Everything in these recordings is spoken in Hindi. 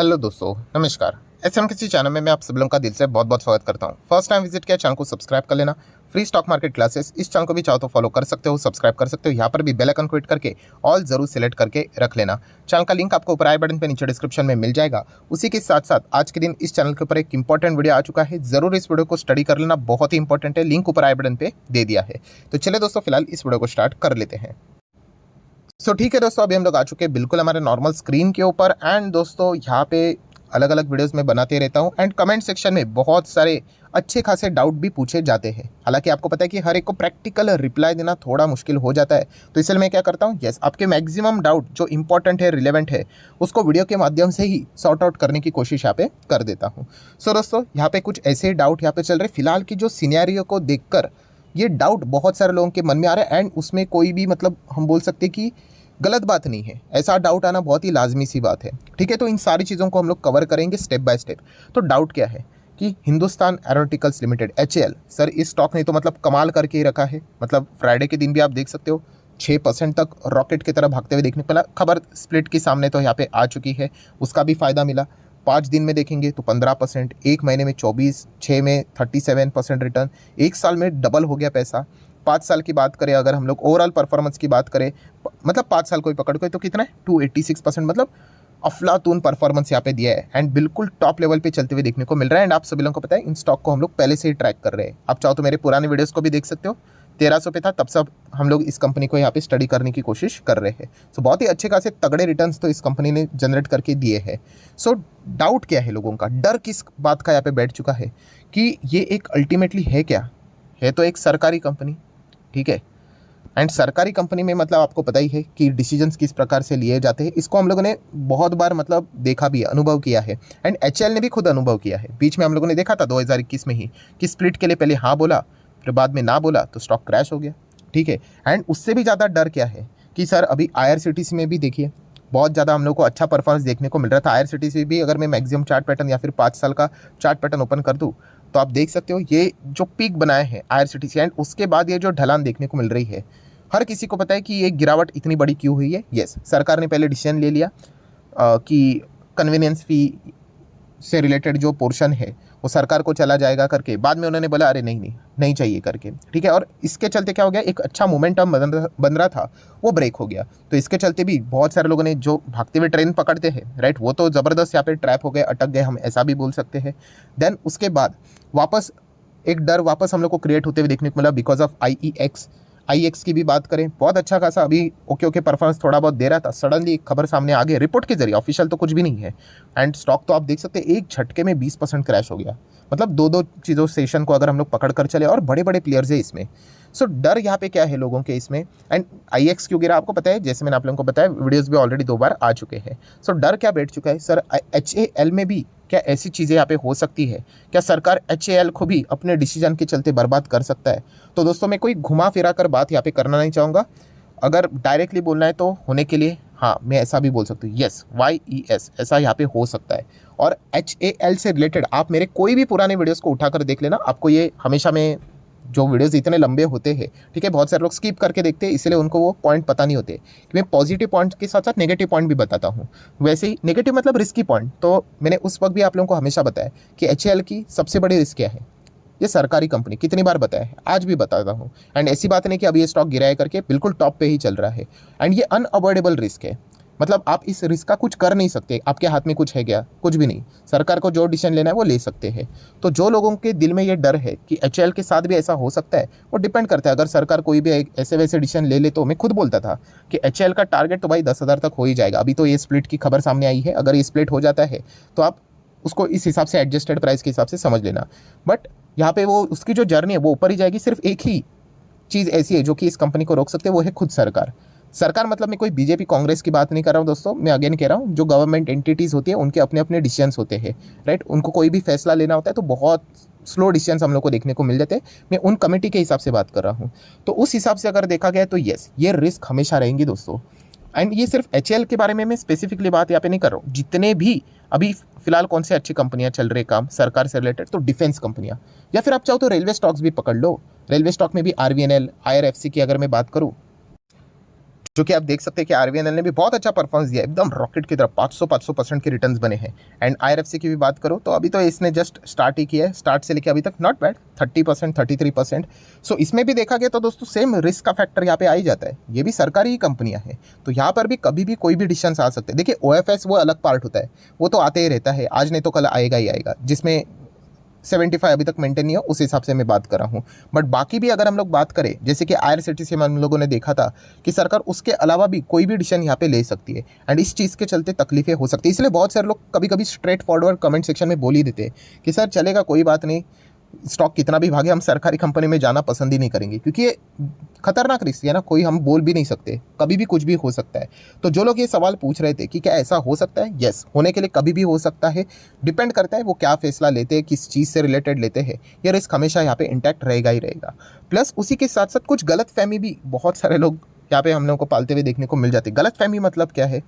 हेलो दोस्तों, नमस्कार। एसएम किसी चैनल में मैं आप सब लोगों का दिल से बहुत बहुत स्वागत करता हूं। फर्स्ट टाइम विजिट किया चैनल को सब्सक्राइब कर लेना। फ्री स्टॉक मार्केट क्लासेस इस चैनल को भी चाहो तो फॉलो कर सकते हो, सब्सक्राइब कर सकते हो। यहाँ पर भी बेल आइकन को हिट करके ऑल जरूर सिलेक्ट करके रख लेना। चैनल का लिंक आपको ऊपर आई बटन पे नीचे डिस्क्रिप्शन में मिल जाएगा। उसी के साथ साथ आज के दिन इस चैनल के ऊपर एक इंपॉर्टेंट वीडियो आ चुका है, जरूर इस वीडियो को स्टडी कर लेना, बहुत ही इंपॉर्टेंट है। लिंक ऊपर आई बटन पे दे दिया है। तो चलिए दोस्तों, फिलहाल इस वीडियो को स्टार्ट कर लेते हैं। ठीक है दोस्तों, अभी हम लोग आ चुके हैं बिल्कुल हमारे नॉर्मल स्क्रीन के ऊपर। एंड दोस्तों, यहाँ पे अलग अलग वीडियोस में बनाते रहता हूँ एंड कमेंट सेक्शन में बहुत सारे अच्छे खासे डाउट भी पूछे जाते हैं। हालांकि आपको पता है कि हर एक को प्रैक्टिकल रिप्लाई देना थोड़ा मुश्किल हो जाता है, तो इसलिए मैं क्या करता हूँ, आपके मैक्सिमम डाउट जो इंपॉर्टेंट है, रिलेवेंट है, उसको वीडियो के माध्यम से ही सॉर्ट आउट करने की कोशिश यहाँ पे कर देता हूँ। दोस्तों, यहाँ पे कुछ ऐसे डाउट यहाँ पे चल रहे फिलहाल की जो सिनेरियो को देखकर ये डाउट बहुत सारे लोगों के मन में आ रहा है। एंड उसमें कोई भी मतलब हम बोल सकते कि गलत बात नहीं है, ऐसा डाउट आना बहुत ही लाजमी सी बात है। ठीक है, तो इन सारी चीज़ों को हम लोग कवर करेंगे स्टेप बाय स्टेप। तो डाउट क्या है कि Hindustan aeronauticals limited HAL, sir इस स्टॉक ने तो मतलब कमाल करके ही रखा है। मतलब फ्राइडे के दिन भी आप देख सकते हो 6% तक रॉकेट की तरह भागते हुए देखने को मिला। खबर स्प्लिट के सामने तो यहाँ पे आ चुकी है, उसका भी फायदा मिला। 5 दिन में देखेंगे तो 15%, एक महीने में 24, 6 में 37% रिटर्न, एक साल में डबल हो गया पैसा। 5 साल की बात करें, अगर हम लोग ओवरऑल परफॉर्मेंस की बात करें, मतलब 5 साल कोई पकड़ कोई तो कितना है 286%, मतलब अफलातून परफॉर्मेंस यहाँ पे दिया है। एंड बिल्कुल टॉप लेवल पे चलते हुए देखने को मिल रहा है। एंड आप सभी लोगों को पता है इन स्टॉक को हम लोग पहले से ही ट्रैक कर रहे हैं। आप चाहो तो मेरे पुराने वीडियोस को भी देख सकते हो, 1300 पे था तब सब हम लोग इस कंपनी को यहाँ पे स्टडी करने की कोशिश कर रहे हैं। बहुत ही अच्छे खासे तगड़े रिटर्न्स तो इस कंपनी ने जनरेट करके दिए हैं। डाउट क्या है लोगों का, डर किस बात का यहाँ पे बैठ चुका है कि ये एक अल्टीमेटली है क्या, है तो एक सरकारी कंपनी। ठीक है, एंड सरकारी कंपनी में मतलब आपको पता ही है कि डिसीजंस किस प्रकार से लिए जाते हैं। इसको हम लोगों ने बहुत बार मतलब देखा भी है, अनुभव किया है। एंड HAL ने भी खुद अनुभव किया है। बीच में हम लोगों ने देखा था 2021 में ही कि स्प्लिट के लिए पहले हाँ बोला, फिर बाद में ना बोला तो स्टॉक क्रैश हो गया। ठीक है, एंड उससे भी ज़्यादा डर क्या है कि सर अभी IRCTC में भी देखिए बहुत ज़्यादा हम लोग को अच्छा परफॉर्मेंस देखने को मिल रहा था। IRCTC भी अगर मैं मैक्सिमम चार्ट पैटर्न या फिर 5 साल का चार्ट पैटर्न ओपन कर दूँ तो आप देख सकते हो ये जो पीक बनाए हैं IRCTC, एंड उसके बाद ये जो ढलान देखने को मिल रही है, हर किसी को पता है कि ये गिरावट इतनी बड़ी क्यों हुई है। यस, सरकार ने पहले डिसीजन ले लिया कि कन्वीनियंस फी से रिलेटेड जो पोर्शन है वो सरकार को चला जाएगा करके। बाद में उन्होंने बोला अरे नहीं चाहिए करके। ठीक है, और इसके चलते क्या हो गया, एक अच्छा मोमेंटम बन रहा था वो ब्रेक हो गया। तो इसके चलते भी बहुत सारे लोगों ने जो भागते हुए ट्रेन पकड़ते हैं, राइट, वो तो ज़बरदस्त यहाँ पे ट्रैप हो गए, अटक गए, हम ऐसा भी बोल सकते हैं। देन उसके बाद वापस एक डर वापस हम लोग को क्रिएट होते हुए देखने को मिला बिकॉज ऑफ IEX की भी बात करें, बहुत अच्छा खासा अभी ओके परफॉर्मेंस थोड़ा बहुत दे रहा था। सडनली एक खबर सामने आ गई रिपोर्ट के जरिए, ऑफिशियल तो कुछ भी नहीं है। एंड स्टॉक तो आप देख सकते हैं एक झटके में 20% क्रैश हो गया। मतलब दो चीज़ों सेशन को अगर हम लोग पकड़ कर चले, और बड़े बड़े प्लेयर्स है इसमें। डर यहाँ पे क्या है लोगों के इसमें। एंड IEX क्यों गिरा आपको पता है, जैसे मैंने आप लोगों को बताया, वीडियोज़ भी ऑलरेडी 2 बार आ चुके हैं। डर क्या बैठ चुका है सर, HAL में भी क्या ऐसी चीज़ें यहाँ पे हो सकती है, क्या सरकार HAL को भी अपने डिसीजन के चलते बर्बाद कर सकता है। तो दोस्तों, मैं कोई घुमा फिरा कर बात यहाँ पे करना नहीं चाहूँगा। अगर डायरेक्टली बोलना है तो होने के लिए हाँ मैं ऐसा भी बोल सकती हूँ, यस YES ऐसा यहाँ पे हो सकता है। और HAL से रिलेटेड आप मेरे कोई भी पुराने वीडियोज़ को उठाकर देख लेना, आपको ये हमेशा में जो वीडियोज़ इतने लंबे होते हैं, ठीक है, बहुत सारे लोग स्किप करके देखते हैं, इसलिए उनको वो पॉइंट पता नहीं होते कि मैं पॉजिटिव पॉइंट के साथ साथ नेगेटिव पॉइंट भी बताता हूँ। वैसे ही नेगेटिव मतलब रिस्की पॉइंट, तो मैंने उस वक्त भी आप लोगों को हमेशा बताया कि HAL की सबसे बड़ी रिस्क क्या है, ये सरकारी कंपनी, कितनी बार बताया है, आज भी बताता हूँ। एंड ऐसी बात नहीं कि अभी ये स्टॉक गिरा है करके, बिल्कुल टॉप पे ही चल रहा है। एंड ये अनअवॉइडेबल रिस्क है, मतलब आप इस रिस्क का कुछ कर नहीं सकते, आपके हाथ में कुछ है क्या, कुछ भी नहीं। सरकार को जो डिसीजन लेना है वो ले सकते हैं। तो जो लोगों के दिल में ये डर है कि HAL के साथ भी ऐसा हो सकता है, वो डिपेंड करता है। अगर सरकार कोई भी ऐसे वैसे डिसीजन ले तो मैं खुद बोलता था कि HAL का टारगेट तो भाई 10,000 तक हो ही जाएगा। अभी तो ये स्प्लिट की खबर सामने आई है, अगर ये स्प्लिट हो जाता है तो आप उसको इस हिसाब से एडजस्टेड प्राइस के हिसाब से समझ लेना। बट यहाँ पे वो उसकी जो जर्नी है वो ऊपर ही जाएगी। सिर्फ एक ही चीज़ ऐसी है जो कि इस कंपनी को रोक सकते हैं, वो है खुद सरकार मतलब मैं कोई BJP कांग्रेस की बात नहीं कर रहा हूँ दोस्तों, मैं अगेन कह रहा हूँ जो गवर्नमेंट एंटिटीज़ होती है उनके अपने अपने डिसीजंस होते हैं, राइट। उनको कोई भी फैसला लेना होता है तो बहुत स्लो डिसीजंस हम लोग को देखने को मिल जाते हैं। मैं उन कमेटी के हिसाब से बात कर रहा हूँ। तो उस हिसाब से अगर देखा गया तो यस, ये रिस्क हमेशा रहेंगी दोस्तों। एंड ये सिर्फ HAL के बारे में मैं स्पेसिफिकली बात यहाँ पे नहीं कर रहा हूँ, जितने भी अभी फिलहाल कौन से अच्छी कंपनियां चल रही काम सरकार से रिलेटेड, तो डिफेंस कंपनियां, या फिर आप चाहो तो रेलवे स्टॉक्स भी पकड़ लो। रेलवे स्टॉक में भी RVNL, IRFC की अगर मैं बात करूँ जो कि आप देख सकते हैं कि आरवीएनएल ने भी बहुत अच्छा परफॉर्मेंस दिया, एकदम रॉकेट की तरफ 500% के रिटर्न्स बने हैं। एंड आईआरएफसी की भी बात करो तो अभी तो इसने जस्ट स्टार्ट ही किया है, स्टार्ट से लेकर अभी तक नॉट बैड, 30%, 33%। सो इसमें भी देखा गया तो दोस्तों सेम रिस्क का फैक्टर यहाँ पे आ ही जाता है, ये भी सरकारी ही कंपनियां हैं, तो यहाँ पर भी कभी भी कोई भी डिसीजन आ सकते हैं। देखिए ओएफएस वो अलग पार्ट होता है, वो तो आते ही रहता है, आज नहीं तो कल आएगा ही आएगा, जिसमें 75 अभी तक मेंटेन नहीं है, उस हिसाब से मैं बात कर रहा हूँ। बट बाकी भी अगर हम लोग बात करें, जैसे कि आईआरसीटीसी में हम लोगों ने देखा था कि सरकार उसके अलावा भी कोई भी डिसीजन यहाँ पे ले सकती है, एंड इस चीज़ के चलते तकलीफें हो सकती है। इसलिए बहुत सारे लोग कभी कभी स्ट्रेट फॉरवर्ड कमेंट सेक्शन में बोल ही देते हैं कि सर चलेगा, कोई बात नहीं, स्टॉक कितना भी भागे हम सरकारी कंपनी में जाना पसंद ही नहीं करेंगे, क्योंकि ये खतरनाक रिस्क है ना, कोई हम बोल भी नहीं सकते, कभी भी कुछ भी हो सकता है। तो जो लोग ये सवाल पूछ रहे थे कि क्या ऐसा हो सकता है, यस, होने के लिए कभी भी हो सकता है, डिपेंड करता है वो क्या फैसला लेते हैं, किस चीज़ से रिलेटेड लेते हैं, ये रिस्क हमेशा यहाँ पे इंटैक्ट रहेगा ही रहेगा। प्लस उसी के साथ साथ कुछ गलत फहमी भी बहुत सारे लोग यहाँ पे हम लोगों को पालते हुए देखने को मिल जाती है। गलत फहमी मतलब क्या है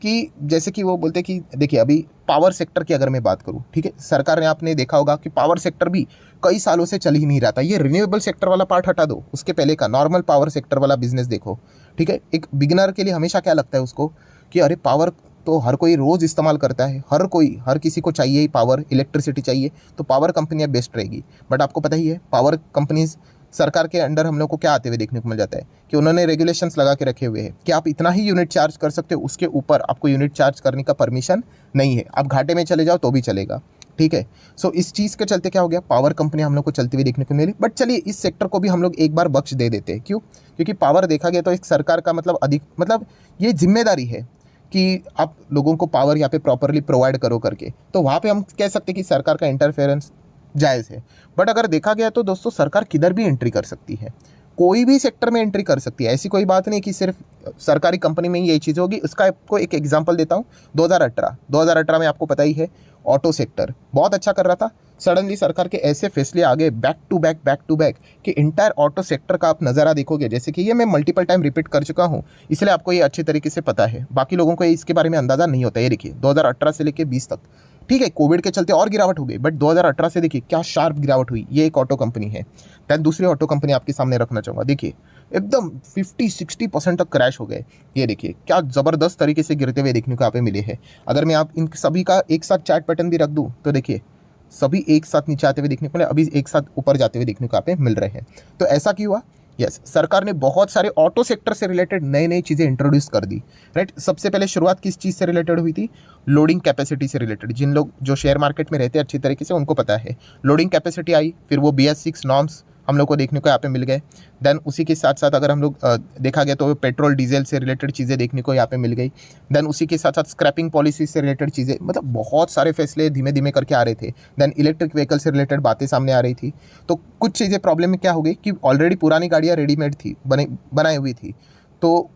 कि जैसे कि वो बोलते हैं कि देखिए अभी पावर सेक्टर की अगर मैं बात करूँ, ठीक है, सरकार ने, आपने देखा होगा कि पावर सेक्टर भी कई सालों से चल ही नहीं रहा था। ये रिन्यूएबल सेक्टर वाला पार्ट हटा दो, उसके पहले का नॉर्मल पावर सेक्टर वाला बिजनेस देखो, ठीक है। एक बिगिनर के लिए हमेशा क्या लगता है उसको कि अरे पावर तो हर कोई रोज़ इस्तेमाल करता है, हर किसी को चाहिए ही पावर, इलेक्ट्रिसिटी चाहिए, तो पावर कंपनियाँ बेस्ट रहेगी। बट आपको पता ही है पावर कंपनीज सरकार के अंडर हम लोग को क्या आते हुए देखने को मिल जाता है कि उन्होंने रेगुलेशंस लगा के रखे हुए हैं कि आप इतना ही यूनिट चार्ज कर सकते हो, उसके ऊपर आपको यूनिट चार्ज करने का परमिशन नहीं है, आप घाटे में चले जाओ तो भी चलेगा, ठीक है। सो इस चीज़ के चलते क्या हो गया, पावर कंपनी हम लोग को चलती हुई देखने को मिली। बट चलिए इस सेक्टर को भी हम लोग एक बार बख्श दे देते हैं, क्यों? क्योंकि पावर देखा गया तो एक सरकार का मतलब ये जिम्मेदारी है कि आप लोगों को पावर यहाँ पे प्रॉपरली प्रोवाइड करो करके, तो वहाँ पे हम कह सकते हैं कि सरकार का इंटरफेरेंस जायज़ है। बट अगर देखा गया तो दोस्तों सरकार किधर भी एंट्री कर सकती है, कोई भी सेक्टर में एंट्री कर सकती है, ऐसी कोई बात नहीं कि सिर्फ सरकारी कंपनी में ही यही चीज़ होगी। इसका आपको एक एग्जांपल देता हूँ, 2018 में आपको पता ही है ऑटो सेक्टर बहुत अच्छा कर रहा था, सडनली सरकार के ऐसे फैसले आ गए बैक टू बैक कि इंटायर ऑटो सेक्टर का आप नज़ारा देखोगे, जैसे कि ये मैं मल्टीपल टाइम रिपीट कर चुका हूँ, इसलिए आपको ये अच्छे तरीके से पता है, बाकी लोगों को इसके बारे में अंदाज़ा नहीं होता। ये देखिए 2018 से लेकर 20 तक, ठीक है, कोविड के चलते और गिरावट हो गई, बट 2018 से देखिए क्या शार्प गिरावट हुई। ये एक ऑटो कंपनी है। दैन दूसरी ऑटो कंपनी आपके सामने रखना चाहूँगा, देखिए एकदम 50-60% तक क्रैश हो गए। ये देखिए क्या ज़बरदस्त तरीके से गिरते हुए देखने को यहाँ पे मिले हैं। अगर मैं आप इन सभी का एक साथ चार्ट पैटर्न भी रख दूँ तो देखिए सभी एक साथ नीचे आते हुए देखने को मिले, अभी एक साथ ऊपर जाते हुए देखने को यहाँ पे मिल रहे हैं। तो ऐसा क्यों हुआ? यस, सरकार ने बहुत सारे ऑटो सेक्टर से रिलेटेड नई चीज़ें इंट्रोड्यूस कर दी, राइट। सबसे पहले शुरुआत किस चीज़ से रिलेटेड हुई थी? लोडिंग कैपेसिटी से रिलेटेड। जिन लोग जो शेयर मार्केट में रहते हैं अच्छी तरीके से उनको पता है, लोडिंग कैपेसिटी आई, फिर वो BS6 नॉर्म्स हम लोग को देखने को यहाँ पे मिल गए। देन उसी के साथ साथ अगर हम लोग देखा गया तो पेट्रोल डीजल से रिलेटेड चीज़ें देखने को यहाँ पे मिल गई। देन उसी के साथ साथ स्क्रैपिंग पॉलिसी से रिलेटेड चीज़ें, मतलब बहुत सारे फैसले धीमे धीमे करके आ रहे थे। देन इलेक्ट्रिक व्हीकल से रिलेटेड बातें सामने आ रही थी। तो कुछ चीज़ें प्रॉब्लम में क्या हो गई कि ऑलरेडी पुरानी गाड़ियाँ रेडीमेड थी, बनाई हुई थी, तो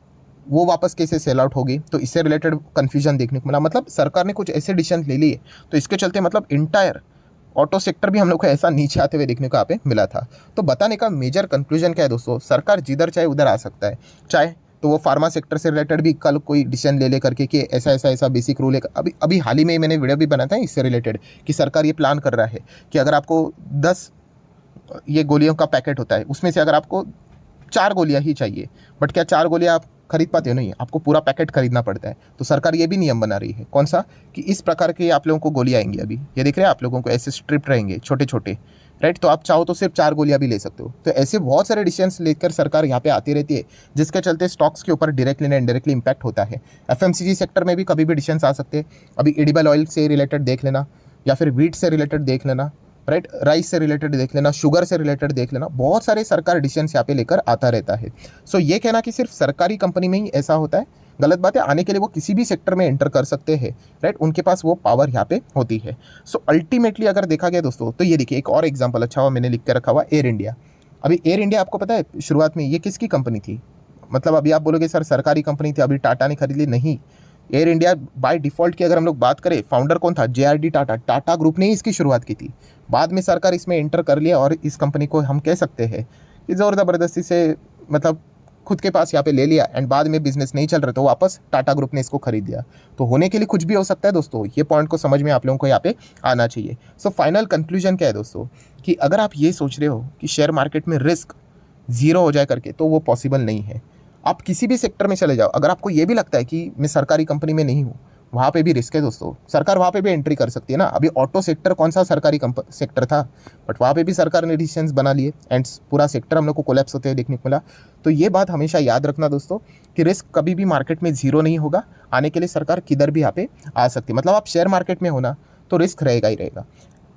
वो वापस कैसे सेल आउट होगी, तो इससे रिलेटेड कन्फ्यूजन देखने को मिला। मतलब सरकार ने कुछ ऐसे डिसीजन ले लिए, तो इसके चलते मतलब इंटायर ऑटो सेक्टर भी हम लोग को ऐसा नीचे आते हुए देखने को यहाँ पे मिला था। तो बताने का मेजर कंक्लूजन क्या है दोस्तों, सरकार जिधर चाहे उधर आ सकता है, चाहे तो वो फार्मा सेक्टर से रिलेटेड भी कल कोई डिसीजन ले करके कि ऐसा बेसिक रूल है। अभी हाल ही में मैंने वीडियो भी बनाया था इससे रिलेटेड कि सरकार ये प्लान कर रहा है कि अगर आपको 10 ये गोलियों का पैकेट होता है, उसमें से अगर आपको 4 गोलियाँ ही चाहिए, बट क्या 4 गोलियाँ आप खरीद पाते हो? नहीं, आपको पूरा पैकेट खरीदना पड़ता है। तो सरकार ये भी नियम बना रही है, कौन सा, कि इस प्रकार के आप लोगों को गोलियाँ आएंगी। अभी ये देख रहे हैं आप लोगों को ऐसे स्ट्रिप रहेंगे छोटे छोटे, राइट। तो आप चाहो तो सिर्फ 4 गोलियाँ भी ले सकते हो। तो ऐसे बहुत सारे डिसीजंस लेकर सरकार यहाँ पे आती रहती है, जिसके चलते स्टॉक्स के ऊपर डायरेक्टली या इनडायरेक्टली इंपैक्ट होता है। FMCG सेक्टर में भी कभी भी डिसीजंस आ सकते हैं। अभी एडिबल ऑयल से रिलेटेड देख लेना, या फिर व्हीट से रिलेटेड देख लेना, राइट, राइस से रिलेटेड देख लेना, शुगर से रिलेटेड देख लेना, बहुत सारे सरकार डिसीजंस यहाँ पे लेकर आता रहता है। सो ये कहना कि सिर्फ सरकारी कंपनी में ही ऐसा होता है, गलत बात है। आने के लिए वो किसी भी सेक्टर में एंटर कर सकते हैं, राइट, उनके पास वो पावर यहाँ पे होती है। सो अल्टीमेटली अगर देखा गया दोस्तों, तो ये देखिए एक और एग्जाम्पल अच्छा हुआ मैंने लिख के रखा हुआ, एयर इंडिया। अभी एयर इंडिया आपको पता है शुरुआत में ये किसकी कंपनी थी? मतलब अभी आप बोलोगे सर सरकारी कंपनी थी, अभी टाटा ने खरीद ली। नहीं, एयर इंडिया बाय डिफ़ॉल्ट की अगर हम लोग बात करें, फाउंडर कौन था? JRD टाटा, टाटा ग्रुप ने ही इसकी शुरुआत की थी। बाद में सरकार इसमें एंटर कर लिया और इस कंपनी को हम कह सकते हैं कि ज़ोर ज़बरदस्ती से मतलब खुद के पास यहाँ पे ले लिया, एंड बाद में बिजनेस नहीं चल रहा तो वापस टाटा ग्रुप ने इसको खरीद लिया। तो होने के लिए कुछ भी हो सकता है दोस्तों, ये पॉइंट को समझ में आप लोगों को यहाँ पे आना चाहिए। सो फाइनल कंक्लूजन क्या है दोस्तों, कि अगर आप ये सोच रहे हो कि शेयर मार्केट में रिस्क ज़ीरो हो जाए करके, तो वो पॉसिबल नहीं है। आप किसी भी सेक्टर में चले जाओ, अगर आपको ये भी लगता है कि मैं सरकारी कंपनी में नहीं हूँ, वहाँ पे भी रिस्क है दोस्तों। सरकार वहाँ पे भी एंट्री कर सकती है ना। अभी ऑटो सेक्टर कौन सा सरकारी सेक्टर था, बट वहाँ पे भी सरकार ने डिसीजंस बना लिए एंड पूरा सेक्टर हम लोग को कोलैप्स होते हुए देखने को मिला। तो ये बात हमेशा याद रखना दोस्तों कि रिस्क कभी भी मार्केट में जीरो नहीं होगा। आने के लिए सरकार किधर भी यहाँ पे आ सकती है। मतलब आप शेयर मार्केट में हो ना, तो रिस्क रहेगा ही रहेगा।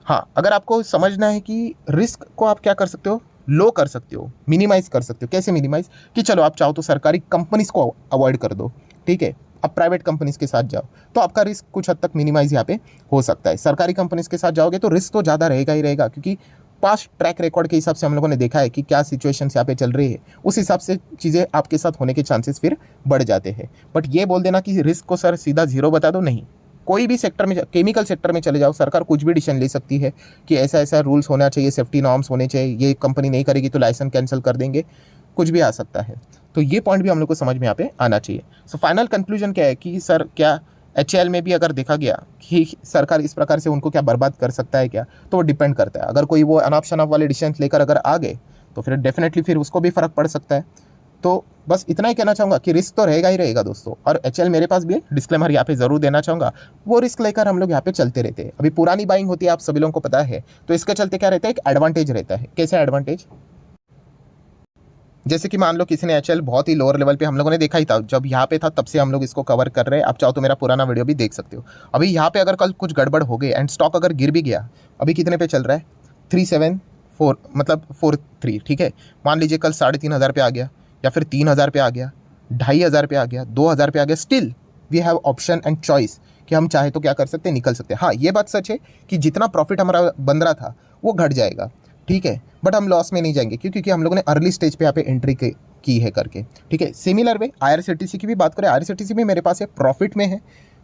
हाँ, अगर आपको समझना है कि रिस्क को आप क्या कर सकते हो, लो कर सकते हो, मिनिमाइज कर सकते हो। कैसे मिनिमाइज, कि चलो आप चाहो तो सरकारी कंपनीज को अवॉइड कर दो, ठीक है, अब प्राइवेट कंपनीज के साथ जाओ, तो आपका रिस्क कुछ हद तक मिनिमाइज यहाँ पे हो सकता है। सरकारी कंपनीज के साथ जाओगे तो रिस्क तो ज़्यादा रहेगा ही रहेगा, क्योंकि पास्ट ट्रैक रिकॉर्ड के हिसाब से हम लोगों ने देखा है कि क्या सिचुएशंस यहाँ पे चल रही है, उस हिसाब से चीज़ें आपके साथ होने के चांसेस फिर बढ़ जाते हैं। बट ये बोल देना कि रिस्क को सर सीधा जीरो बता दो, नहीं। कोई भी सेक्टर में, केमिकल सेक्टर में चले जाओ, सरकार कुछ भी डिसीजन ले सकती है कि ऐसा ऐसा रूल्स होना चाहिए, सेफ्टी नॉर्म्स होने चाहिए, ये कंपनी नहीं करेगी तो लाइसेंस कैंसिल कर देंगे, कुछ भी आ सकता है। तो ये पॉइंट भी हम लोग को समझ में यहाँ पे आना चाहिए। सो फाइनल कंक्लूजन क्या है कि सर क्या HAL में भी अगर देखा गया कि सरकार इस प्रकार से उनको क्या बर्बाद कर सकता है क्या, तो वो डिपेंड करता है। अगर कोई वो अनाप शनाप वाले डिसीजन लेकर अगर आ गए तो फिर डेफिनेटली फिर उसको भी फ़र्क पड़ सकता है। तो बस इतना ही कहना चाहूँगा कि रिस्क तो रहेगा ही रहेगा दोस्तों। और HAL मेरे पास भी है, डिस्क्लेमर यहाँ पे ज़रूर देना चाहूँगा। वो रिस्क लेकर हम लोग यहाँ पे चलते रहते हैं। अभी पुरानी बाइंग होती है, आप सभी लोगों को पता है, तो इसके चलते क्या रहता है, एक एडवांटेज रहता है। कैसे एडवांटेज, जैसे कि मान लो किसी ने HAL बहुत ही लोअर लेवल पे हम लोगों ने देखा ही था, जब यहाँ पे था तब से हम लोग इसको कवर कर रहे हैं। आप चाहो तो मेरा पुराना वीडियो भी देख सकते हो। अभी यहाँ पे अगर कल कुछ गड़बड़ हो गई एंड स्टॉक अगर गिर भी गया, अभी कितने पे चल रहा है, 374 मतलब 43, ठीक है। मान लीजिए कल 3,500 पे आ गया, या फिर 3,000 पे आ गया, 2,500 पे आ गया, 2,000 पे आ गया, still we have option and choice कि हम चाहे तो क्या कर सकते हैं, निकल सकते हैं। हाँ, ये बात सच है कि जितना प्रॉफिट हमारा बन रहा था वो घट जाएगा, ठीक है, बट हम लॉस में नहीं जाएंगे क्योंकि हम लोगों ने अर्ली स्टेज पे यहाँ पे एंट्री की है करके, ठीक है। सिमिलर वे IRCTC की भी बात करें, IRCTC भी मेरे पास है, प्रॉफिट में है।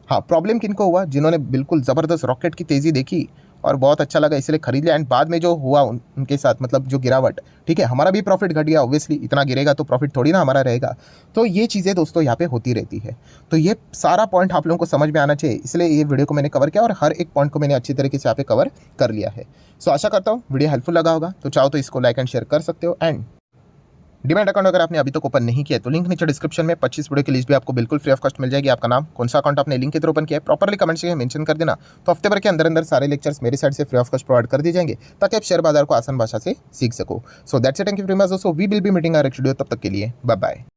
हाँ, प्रॉब्लम किनको हुआ, जिन्होंने बिल्कुल ज़बरदस्त रॉकेट की तेज़ी देखी और बहुत अच्छा लगा इसलिए खरीद लिया, एंड बाद में जो हुआ उनके साथ, मतलब जो गिरावट, ठीक है, हमारा भी प्रॉफिट घट गया। ऑब्वियसली इतना गिरेगा तो प्रॉफिट थोड़ी ना हमारा रहेगा। तो ये चीज़ें दोस्तों यहाँ पे होती रहती है। तो ये सारा पॉइंट आप लोगों को समझ में आना चाहिए, इसलिए ये वीडियो को मैंने कवर किया और हर एक पॉइंट को मैंने अच्छी तरीके से यहाँ पे कवर कर लिया है। सो आशा करता हूँ वीडियो हेल्पफुल लगा होगा। तो चाहो तो इसको लाइक एंड शेयर कर सकते हो। एंड डिमैट अकाउंट अगर आपने अभी तक ओपन नहीं किया है तो लिंक नीचे डिस्क्रिप्शन में 25 वीडियो की लिस्ट भी आपको बिल्कुल फ्री ऑफ कॉस्ट मिल जाएगी। आपका नाम, कौन सा अकाउंट आपने लिंक के थ्रू ओपन किया है, प्रॉपर्ली कमेंट सेक्शन में मेंशन कर देना। तो हफ्ते भर के अंदर अंदर सारे लेक्चर्स मेरी साइड से फ्री ऑफ कॉस्ट प्रोवाइड कर दिए जाएंगे ताकि आप शेयर बाजार को आसान भाषा से सीख सको। So that's it, thank you very much दोस्तों। We will be meeting our next video, तब तक के लिए बाय बाय।